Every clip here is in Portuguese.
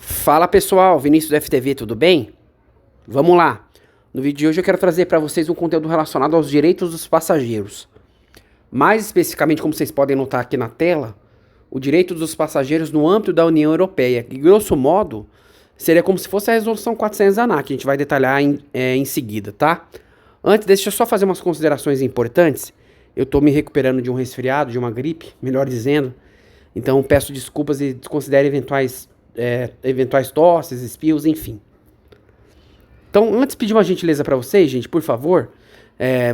Fala pessoal, Vinícius do FTV, tudo bem? Vamos lá. No vídeo de hoje eu quero trazer para vocês um conteúdo relacionado aos direitos dos passageiros. Mais especificamente, como vocês podem notar aqui na tela, o direito dos passageiros no âmbito da União Europeia. Que, grosso modo, seria como se fosse a Resolução 400 da ANAC, que a gente vai detalhar em seguida, tá? Antes, deixa eu só fazer umas considerações importantes. Eu tô me recuperando de um resfriado, de uma gripe, melhor dizendo. Então peço desculpas e desconsidere eventuais tosses, espios, enfim. Então, antes de pedir uma gentileza para vocês, gente, por favor,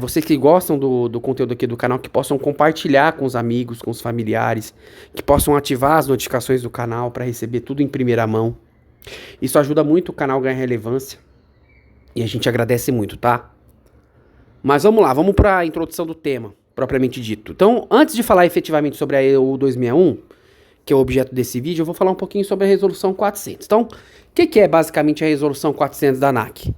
vocês que gostam do conteúdo aqui do canal, que possam compartilhar com os amigos, com os familiares, que possam ativar as notificações do canal para receber tudo em primeira mão. Isso ajuda muito o canal a ganhar relevância e a gente agradece muito, tá? Mas vamos lá, vamos para a introdução do tema, propriamente dito. Então, antes de falar efetivamente sobre a EU 261, que é o objeto desse vídeo, eu vou falar um pouquinho sobre a Resolução 400. Então, o que é basicamente a Resolução 400 da ANAC?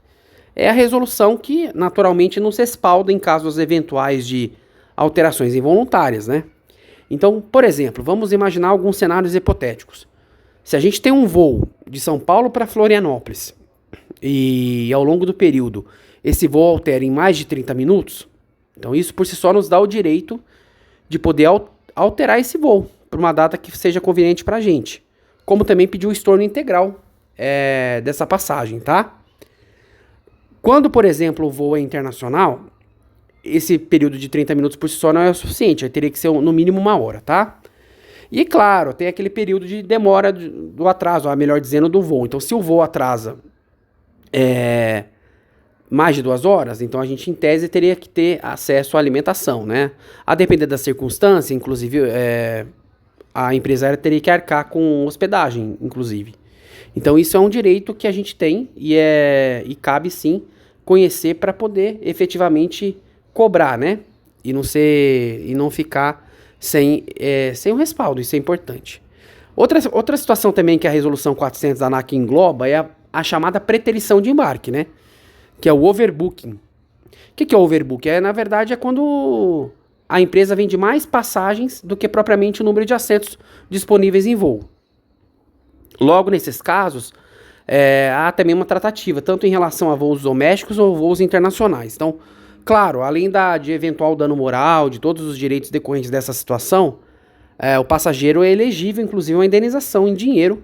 É a resolução que, naturalmente, nos respalda em casos eventuais de alterações involuntárias, né? Então, por exemplo, vamos imaginar alguns cenários hipotéticos. Se a gente tem um voo de São Paulo para Florianópolis e, ao longo do período, esse voo altera em mais de 30 minutos, então isso por si só nos dá o direito de poder alterar esse voo por uma data que seja conveniente para a gente, como também pedir o estorno integral dessa passagem, tá? Quando, por exemplo, o voo é internacional, esse período de 30 minutos por si só não é o suficiente, aí teria que ser no mínimo uma hora, tá? E claro, tem aquele período de demora do atraso, melhor dizendo, do voo. Então, se o voo atrasa mais de 2 horas, então a gente, em tese, teria que ter acesso à alimentação, né? A depender da circunstância, inclusive, a empresa aérea teria que arcar com hospedagem, inclusive. Então isso é um direito que a gente tem e cabe sim conhecer para poder efetivamente cobrar, né? E não ficar sem o respaldo, isso é importante. Outra situação também que a Resolução 400 da ANAC engloba é a chamada preterição de embarque, né? Que é o overbooking. O que é o overbooking? Na verdade, é quando a empresa vende mais passagens do que propriamente o número de assentos disponíveis em voo. Logo, nesses casos, há também uma tratativa, tanto em relação a voos domésticos ou voos internacionais. Então, claro, além de eventual dano moral, de todos os direitos decorrentes dessa situação, o passageiro é elegível, inclusive, a uma indenização em dinheiro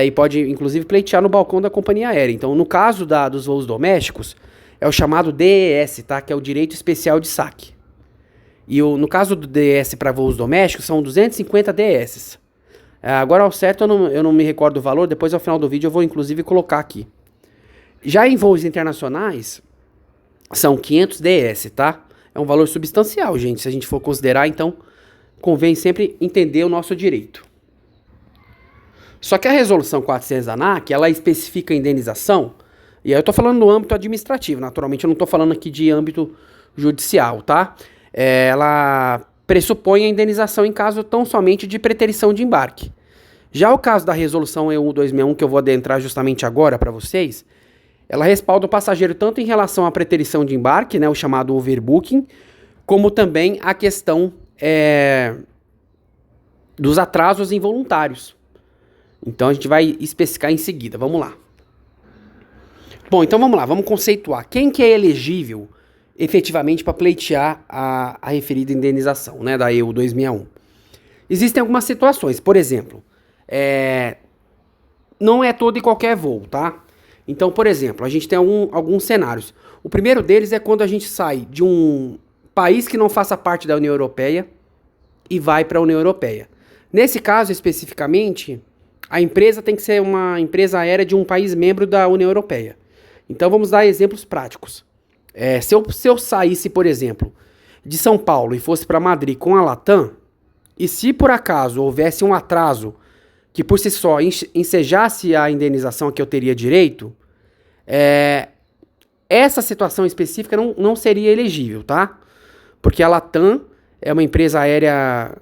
e pode, inclusive, pleitear no balcão da companhia aérea. Então, no caso dos voos domésticos, é o chamado DES, tá? Que é o Direito Especial de Saque. E no caso do DS para voos domésticos, são 250 DS. Agora, ao certo, eu não me recordo o valor, depois ao final do vídeo eu vou inclusive colocar aqui. Já em voos internacionais, são 500 DS, tá? É um valor substancial, gente, se a gente for considerar, então convém sempre entender o nosso direito. Só que a Resolução 400 da ANAC, ela especifica a indenização, e aí eu tô falando no âmbito administrativo, naturalmente eu não tô falando aqui de âmbito judicial, tá? Ela pressupõe a indenização em caso tão somente de preterição de embarque. Já o caso da Resolução EU 261, que eu vou adentrar justamente agora para vocês, ela respalda o passageiro tanto em relação à preterição de embarque, né, o chamado overbooking, como também a questão dos atrasos involuntários. Então a gente vai especificar em seguida, vamos lá. Bom, então vamos lá, vamos conceituar. Quem que é elegível efetivamente para pleitear a referida indenização, né, da EU 261. Existem algumas situações, por exemplo, não é todo e qualquer voo, tá? Então, por exemplo, a gente tem alguns cenários. O primeiro deles é quando a gente sai de um país que não faça parte da União Europeia e vai para a União Europeia. Nesse caso, especificamente, a empresa tem que ser uma empresa aérea de um país membro da União Europeia. Então, vamos dar exemplos práticos. Se eu saísse, por exemplo, de São Paulo e fosse para Madrid com a Latam, e se por acaso houvesse um atraso que por si só ensejasse a indenização a que eu teria direito, essa situação específica não seria elegível, tá? Porque a Latam é uma empresa aérea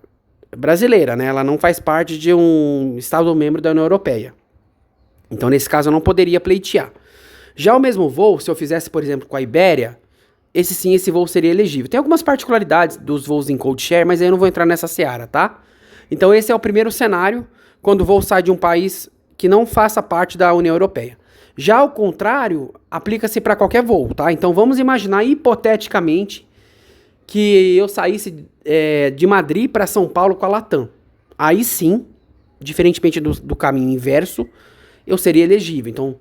brasileira, né? Ela não faz parte de um Estado membro da União Europeia. Então, nesse caso, eu não poderia pleitear. Já o mesmo voo, se eu fizesse, por exemplo, com a Ibéria, esse voo seria elegível. Tem algumas particularidades dos voos em code share, mas aí eu não vou entrar nessa seara, tá? Então esse é o primeiro cenário, quando o voo sai de um país que não faça parte da União Europeia. Já o contrário, aplica-se para qualquer voo, tá? Então vamos imaginar hipoteticamente que eu saísse de Madrid para São Paulo com a Latam. Aí sim, diferentemente do caminho inverso, eu seria elegível. Então,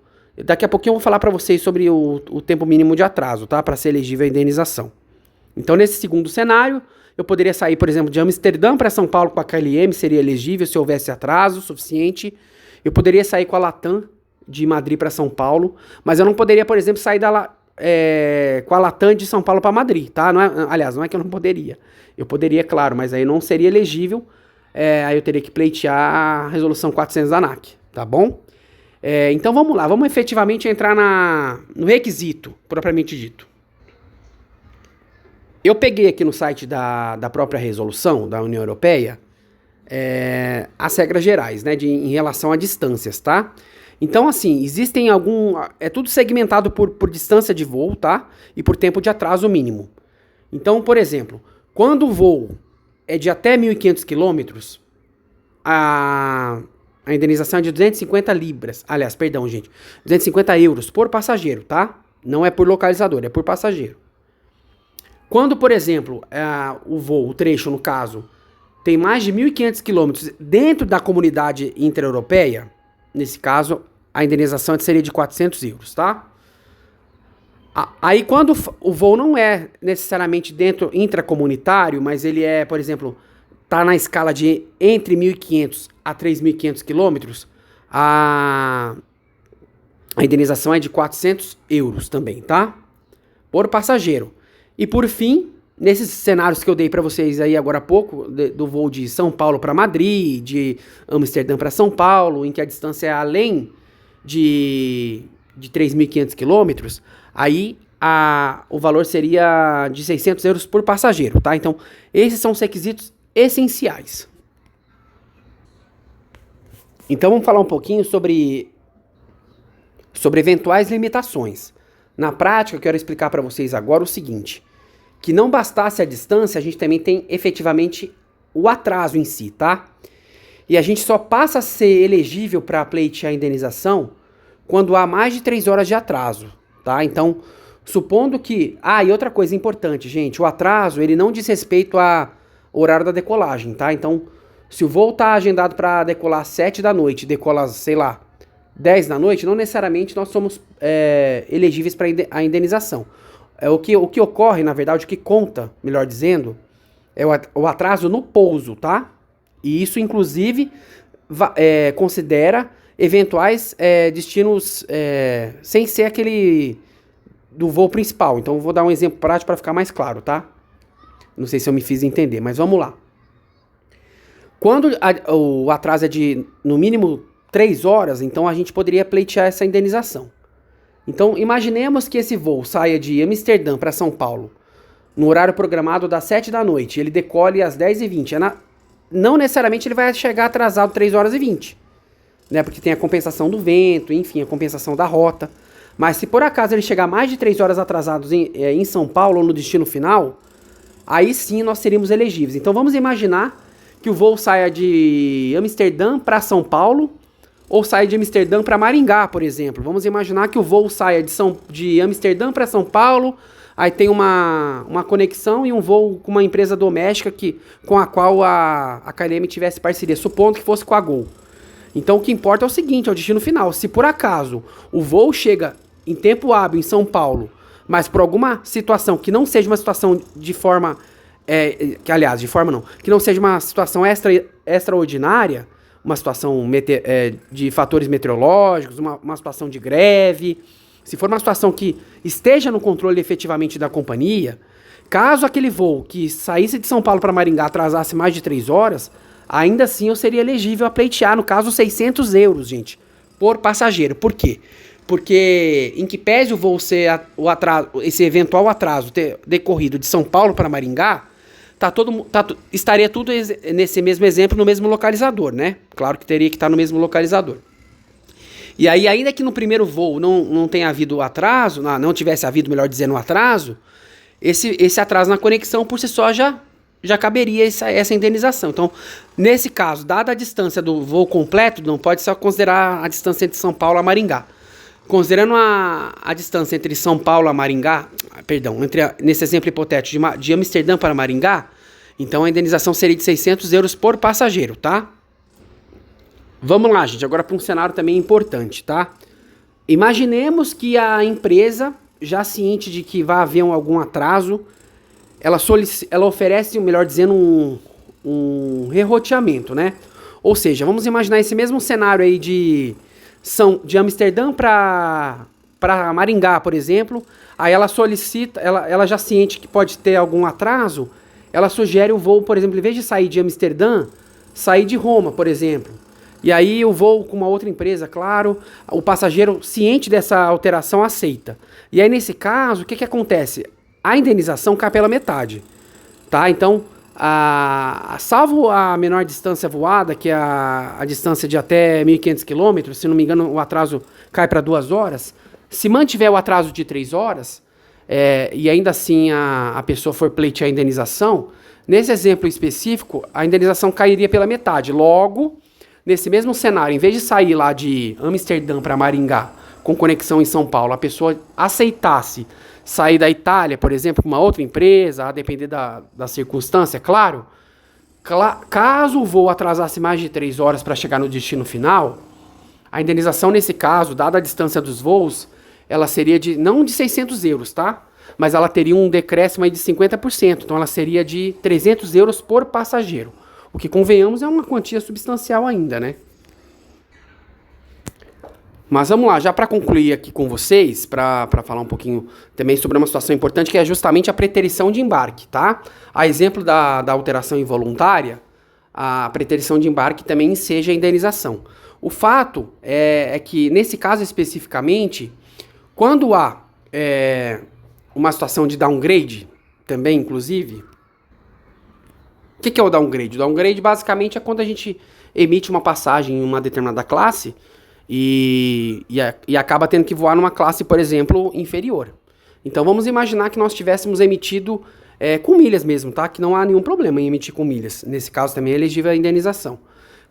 daqui a pouquinho eu vou falar para vocês sobre o tempo mínimo de atraso, tá? Para ser elegível à indenização. Então, nesse segundo cenário, eu poderia sair, por exemplo, de Amsterdã para São Paulo com a KLM, seria elegível se houvesse atraso suficiente. Eu poderia sair com a Latam de Madrid para São Paulo, mas eu não poderia, por exemplo, sair com a Latam de São Paulo para Madrid, tá? Aliás, não é que eu não poderia. Eu poderia, claro, mas aí não seria elegível. Aí eu teria que pleitear a resolução 400 da ANAC, tá bom? Então vamos lá, vamos efetivamente entrar no requisito, propriamente dito. Eu peguei aqui no site da própria resolução da União Europeia as regras gerais, né, em relação a distâncias, tá? Então, assim, existem é tudo segmentado por distância de voo, tá? E por tempo de atraso mínimo. Então, por exemplo, quando o voo é de até 1.500 quilômetros, a indenização é de 250 libras. Aliás, perdão, gente. 250 euros por passageiro, tá? Não é por localizador, é por passageiro. Quando, por exemplo, o trecho, no caso, tem mais de 1.500 quilômetros dentro da comunidade intra-europeia, nesse caso, a indenização seria de 400 euros, tá? Aí, quando o voo não é necessariamente dentro intracomunitário, mas ele por exemplo, tá na escala de entre 1.500 a 3.500 quilômetros, a indenização é de 400 euros também, tá? Por passageiro. E por fim, nesses cenários que eu dei para vocês aí agora há pouco, do voo de São Paulo para Madrid, de Amsterdã para São Paulo, em que a distância é além de 3.500 quilômetros, aí o valor seria de 600 euros por passageiro, tá? Então, esses são os requisitos essenciais. Então, vamos falar um pouquinho sobre eventuais limitações. Na prática, eu quero explicar para vocês agora o seguinte, que não bastasse a distância, a gente também tem efetivamente o atraso em si, tá? E a gente só passa a ser elegível para pleitear a indenização quando há mais de 3 horas de atraso, tá? Então, supondo que... e outra coisa importante, gente, o atraso, ele não diz respeito ao horário da decolagem, tá? Então, se o voo está agendado para decolar às 7 da noite, decola, sei lá, 10 da noite, não necessariamente nós somos elegíveis para a indenização. O que ocorre, na verdade, o que conta, melhor dizendo, é o atraso no pouso, tá? E isso, inclusive, considera eventuais destinos sem ser aquele do voo principal. Então, eu vou dar um exemplo prático para ficar mais claro, tá? Não sei se eu me fiz entender, mas vamos lá. Quando o atraso é de, no mínimo, 3 horas, então a gente poderia pleitear essa indenização. Então, imaginemos que esse voo saia de Amsterdã para São Paulo no horário programado das 7 da noite. Ele decole às 10h20. Não necessariamente ele vai chegar atrasado 3 horas e 20, né? Porque tem a compensação do vento, enfim, a compensação da rota. Mas se por acaso ele chegar mais de 3 horas atrasados em São Paulo ou no destino final, aí sim nós seríamos elegíveis. Então vamos imaginar que o voo saia de Amsterdã para São Paulo ou saia de Amsterdã para Maringá, por exemplo. Vamos imaginar que o voo saia de Amsterdã para São Paulo, aí tem uma conexão e um voo com uma empresa doméstica com a qual a KLM tivesse parceria, supondo que fosse com a Gol. Então o que importa é o seguinte, é o destino final. Se por acaso o voo chega em tempo hábil em São Paulo, mas por alguma situação que não seja uma situação de forma... que não seja uma situação extraordinária, uma situação de fatores meteorológicos, uma situação de greve, se for uma situação que esteja no controle efetivamente da companhia, caso aquele voo que saísse de São Paulo para Maringá atrasasse mais de 3 horas, ainda assim eu seria elegível a pleitear, no caso, 600 euros, gente, por passageiro. Por quê? Porque, em que pese o voo ser esse eventual atraso ter decorrido de São Paulo para Maringá, estaria tudo nesse mesmo exemplo, no mesmo localizador, né? Claro que teria que estar no mesmo localizador. E aí, ainda que no primeiro voo não tenha havido atraso, não tivesse havido, melhor dizendo, um atraso, esse atraso na conexão por si só já já caberia essa indenização. Então, nesse caso, dada a distância do voo completo, não pode só considerar a distância entre São Paulo a Maringá. Considerando a distância entre São Paulo a Maringá, perdão, nesse exemplo hipotético de Amsterdã para Maringá, então a indenização seria de 600 euros por passageiro, tá? Vamos lá, gente, agora para um cenário também importante, tá? Imaginemos que a empresa, já ciente de que vai haver algum atraso, ela oferece, melhor dizendo, um reroteamento, né? Ou seja, vamos imaginar esse mesmo cenário aí de Amsterdã para Maringá, por exemplo. Aí ela solicita, ela já ciente que pode ter algum atraso, ela sugere o voo, por exemplo, em vez de sair de Amsterdã, sair de Roma, por exemplo. E aí o voo com uma outra empresa, claro, o passageiro ciente dessa alteração aceita. E aí nesse caso, o que acontece? A indenização cai pela metade, tá? Então, salvo a menor distância voada, que é a distância de até 1.500 km, se não me engano o atraso cai para 2 horas, se mantiver o atraso de 3 horas, e ainda assim a pessoa for pleitear a indenização, nesse exemplo específico, a indenização cairia pela metade. Logo, nesse mesmo cenário, em vez de sair lá de Amsterdã para Maringá, com conexão em São Paulo, a pessoa aceitasse sair da Itália, por exemplo, com uma outra empresa, a depender da circunstância, claro, caso o voo atrasasse mais de 3 horas para chegar no destino final, a indenização nesse caso, dada a distância dos voos, ela seria não de 600 euros, tá? Mas ela teria um decréscimo aí de 50%, então ela seria de 300 euros por passageiro. O que, convenhamos, é uma quantia substancial ainda, né? Mas vamos lá, já para concluir aqui com vocês, para falar um pouquinho também sobre uma situação importante, que é justamente a preterição de embarque, tá? A exemplo da alteração involuntária, a preterição de embarque também enseja a indenização. O fato é que, nesse caso especificamente, quando há uma situação de downgrade, também, inclusive, o que é o downgrade? O downgrade, basicamente, é quando a gente emite uma passagem em uma determinada classe e acaba tendo que voar numa classe, por exemplo, inferior. Então, vamos imaginar que nós tivéssemos emitido com milhas mesmo, tá? Que não há nenhum problema em emitir com milhas. Nesse caso, também é elegível a indenização.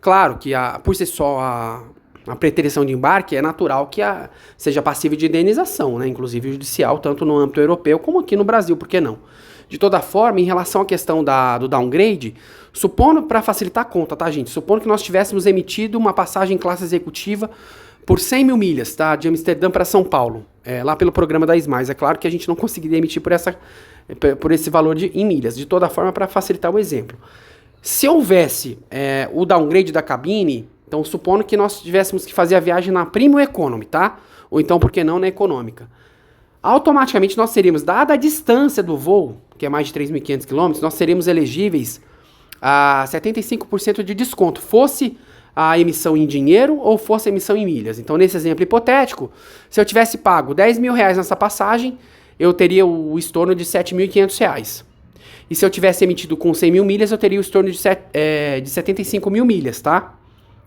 Claro que, por si só, a preterição de embarque é natural que seja passível de indenização, né? Inclusive judicial, tanto no âmbito europeu como aqui no Brasil, por que não? De toda forma, em relação à questão do downgrade, supondo, para facilitar a conta, tá, gente? Supondo que nós tivéssemos emitido uma passagem em classe executiva por 100 mil milhas, tá? De Amsterdã para São Paulo, lá pelo programa da Smiles. É claro que a gente não conseguiria emitir por esse valor em milhas. De toda forma, para facilitar o exemplo. Se houvesse o downgrade da cabine, então supondo que nós tivéssemos que fazer a viagem na Premium Economy, tá? Ou então, por que não, na econômica? Automaticamente nós seríamos, dada a distância do voo, que é mais de 3.500 km, nós seríamos elegíveis a 75% de desconto, fosse a emissão em dinheiro ou fosse a emissão em milhas. Então, nesse exemplo hipotético, se eu tivesse pago 10 mil reais nessa passagem, eu teria o estorno de 7.500 reais. E se eu tivesse emitido com 100 mil milhas, eu teria o estorno de 75 mil milhas, tá?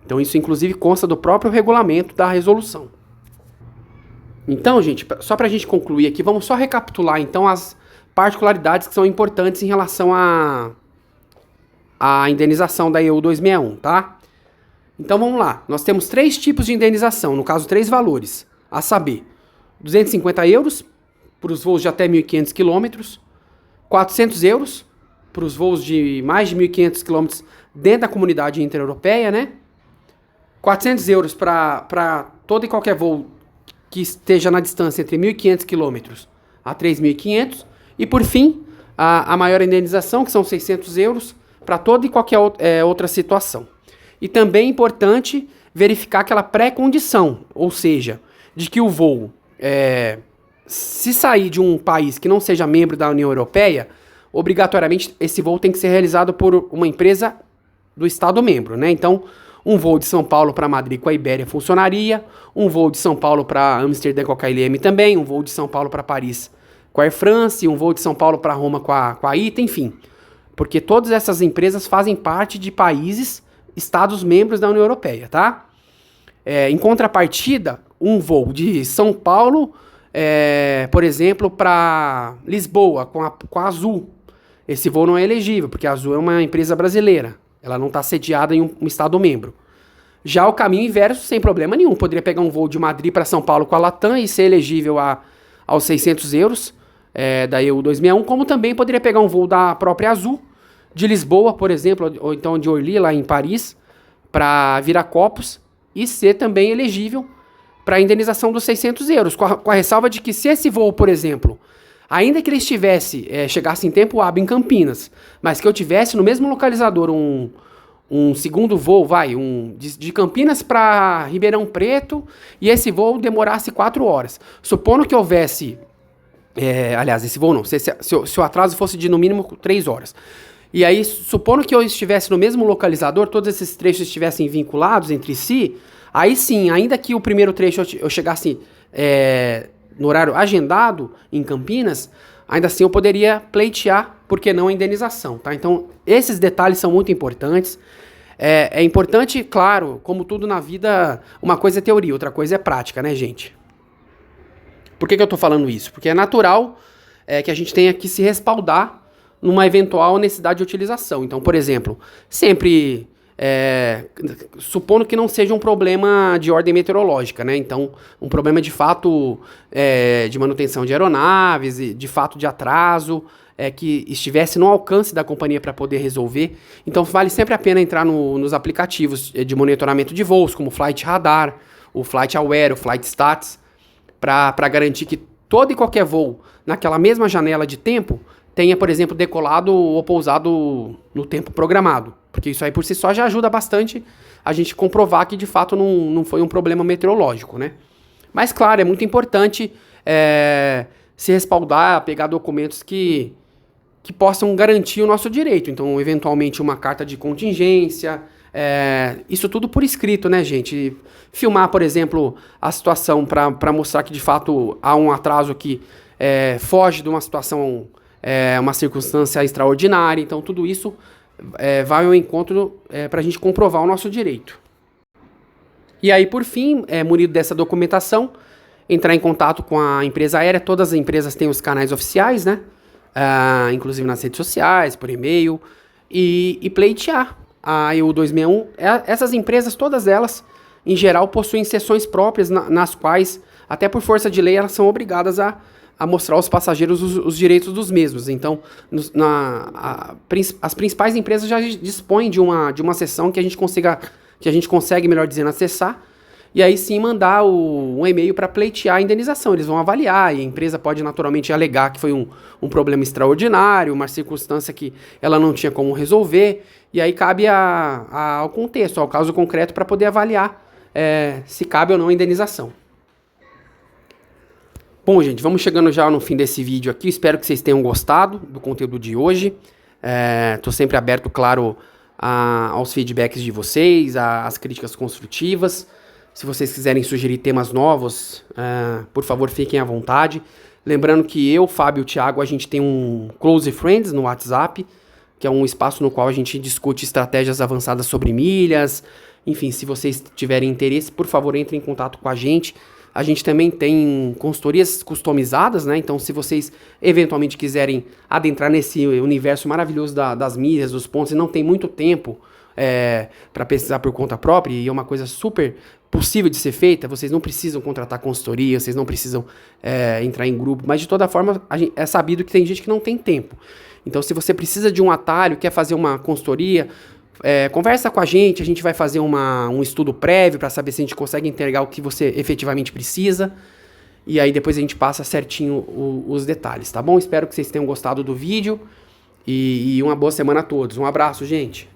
Então, isso inclusive consta do próprio regulamento da resolução. Então, gente, só para a gente concluir aqui, vamos só recapitular então as particularidades que são importantes em relação à indenização da EU 261, tá? Então vamos lá, nós temos 3 tipos de indenização, no caso 3 valores, a saber, 250 euros para os voos de até 1.500 km, 400 euros para os voos de mais de 1.500 km dentro da comunidade intereuropeia, né? 400 euros para todo e qualquer voo que esteja na distância entre 1.500 km a 3.500. E, por fim, a maior indenização, que são 600 euros, para toda e qualquer outra situação. E também é importante verificar aquela pré-condição, ou seja, de que o voo, se sair de um país que não seja membro da União Europeia, obrigatoriamente esse voo tem que ser realizado por uma empresa do Estado membro, né? Então, um voo de São Paulo para Madrid com a Ibéria funcionaria, um voo de São Paulo para Amsterdã com a KLM também, um voo de São Paulo para Paris com a Air France, um voo de São Paulo para Roma com a ITA, enfim. Porque todas essas empresas fazem parte de países, estados membros da União Europeia, tá? Em contrapartida, um voo de São Paulo, por exemplo, para Lisboa com a Azul, esse voo não é elegível, porque a Azul é uma empresa brasileira. Ela não está sediada em um Estado membro. Já o caminho inverso, sem problema nenhum. Poderia pegar um voo de Madrid para São Paulo com a Latam e ser elegível aos 600 euros da EU261, como também poderia pegar um voo da própria Azul, de Lisboa, por exemplo, ou então de Orly, lá em Paris, para Viracopos, e ser também elegível para a indenização dos 600 euros, com a ressalva de que se esse voo, por exemplo, ainda que ele chegasse em tempo hábil em Campinas, mas que eu tivesse no mesmo localizador um segundo voo, de Campinas para Ribeirão Preto, e esse voo demorasse 4 horas. Supondo que houvesse, aliás, esse voo não, se o atraso fosse de no mínimo 3 horas. E aí, supondo que eu estivesse no mesmo localizador, todos esses trechos estivessem vinculados entre si, aí sim, ainda que o primeiro trecho eu chegasse no horário agendado em Campinas, ainda assim eu poderia pleitear, por que não, a indenização, tá? Então, esses detalhes são muito importantes. É importante, claro, como tudo na vida, uma coisa é teoria, outra coisa é prática, né, gente? Por que eu tô falando isso? Porque é natural que a gente tenha que se respaldar numa eventual necessidade de utilização. Então, por exemplo, sempre supondo que não seja um problema de ordem meteorológica, né? Então, um problema de fato de manutenção de aeronaves, de fato de atraso, que estivesse no alcance da companhia para poder resolver. Então, vale sempre a pena entrar nos aplicativos de monitoramento de voos, como o Flight Radar, o Flight Aware, o Flight Stats, para garantir que todo e qualquer voo naquela mesma janela de tempo tenha, por exemplo, decolado ou pousado no tempo programado. Porque isso aí por si só já ajuda bastante a gente comprovar que de fato não foi um problema meteorológico, né? Mas claro, é muito importante se respaldar, pegar documentos que possam garantir o nosso direito. Então, eventualmente, uma carta de contingência, isso tudo por escrito, né, gente? Filmar, por exemplo, a situação para mostrar que de fato há um atraso que foge de uma situação, uma circunstância extraordinária. Então, tudo isso vai ao encontro para a gente comprovar o nosso direito. E aí, por fim, munido dessa documentação, entrar em contato com a empresa aérea. Todas as empresas têm os canais oficiais, né? Inclusive nas redes sociais, por e-mail, e pleitear a EU261. Essas empresas, todas elas, em geral, possuem seções próprias nas quais, até por força de lei, elas são obrigadas a mostrar aos passageiros os direitos dos mesmos. Então, as principais empresas já dispõem de uma seção que a gente consegue, melhor dizendo, acessar, e aí sim mandar um e-mail para pleitear a indenização. Eles vão avaliar, e a empresa pode naturalmente alegar que foi um problema extraordinário, uma circunstância que ela não tinha como resolver, e aí cabe ao contexto, ao caso concreto, para poder avaliar se cabe ou não a indenização. Bom, gente, vamos chegando já no fim desse vídeo aqui. Espero que vocês tenham gostado do conteúdo de hoje. Estou sempre aberto, claro, aos feedbacks de vocês, às críticas construtivas. Se vocês quiserem sugerir temas novos, por favor, fiquem à vontade. Lembrando que eu, Fábio e o Thiago, a gente tem um Close Friends no WhatsApp, que é um espaço no qual a gente discute estratégias avançadas sobre milhas. Enfim, se vocês tiverem interesse, por favor, entrem em contato com a gente. A gente também tem consultorias customizadas, né? Então, se vocês eventualmente quiserem adentrar nesse universo maravilhoso das milhas, dos pontos, e não tem muito tempo para pesquisar por conta própria, e é uma coisa super possível de ser feita, vocês não precisam contratar consultoria, vocês não precisam entrar em grupo, mas de toda forma é sabido que tem gente que não tem tempo. Então, se você precisa de um atalho, quer fazer uma consultoria, conversa com a gente vai fazer um estudo prévio para saber se a gente consegue entregar o que você efetivamente precisa, e aí depois a gente passa certinho os detalhes, tá bom? Espero que vocês tenham gostado do vídeo, e uma boa semana a todos. Um abraço, gente!